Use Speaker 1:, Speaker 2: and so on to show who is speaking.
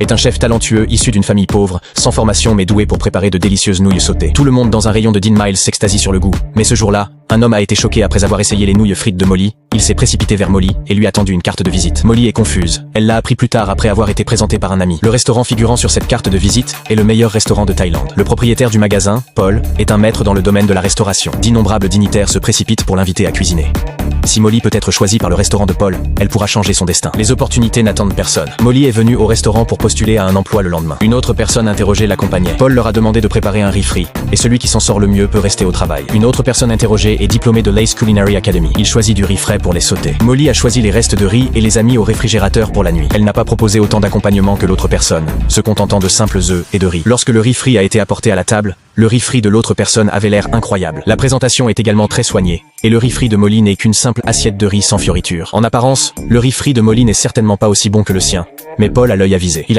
Speaker 1: est un chef talentueux issu d'une famille pauvre, sans formation mais doué pour préparer de délicieuses nouilles sautées. Tout le monde dans un rayon de 10 miles s'extasie sur le goût. Mais ce jour-là, un homme a été choqué après avoir essayé les nouilles frites de Molly. Il s'est précipité vers Molly et lui a tendu une carte de visite. Molly est confuse. Elle l'a appris plus tard après avoir été présentée par un ami. Le restaurant figurant sur cette carte de visite est le meilleur restaurant de Thaïlande. Le propriétaire du magasin, Paul, est un maître dans le domaine de la restauration. D'innombrables dignitaires se précipitent pour l'inviter à cuisiner. Si Molly peut être choisie par le restaurant de Paul, elle pourra changer son destin. Les opportunités n'attendent personne. Molly est venue au restaurant pour postuler à un emploi le lendemain. Une autre personne interrogée l'accompagnait. Paul leur a demandé de préparer un riz frit, et celui qui s'en sort le mieux peut rester au travail. Une autre personne interrogée est diplômée de l'Ace Culinary Academy. Il choisit du riz frais pour les sauter. Molly a choisi les restes de riz et les a mis au réfrigérateur pour la nuit. Elle n'a pas proposé autant d'accompagnement que l'autre personne, se contentant de simples œufs et de riz. Lorsque le riz frit a été apporté à la table, le riz frit de l'autre personne avait l'air incroyable. La présentation est également très soignée, et le riz frit de Molly n'est qu'une simple assiette de riz sans fioriture. En apparence, le riz frit de Molly n'est certainement pas aussi bon que le sien, mais Paul a l'œil avisé. Il a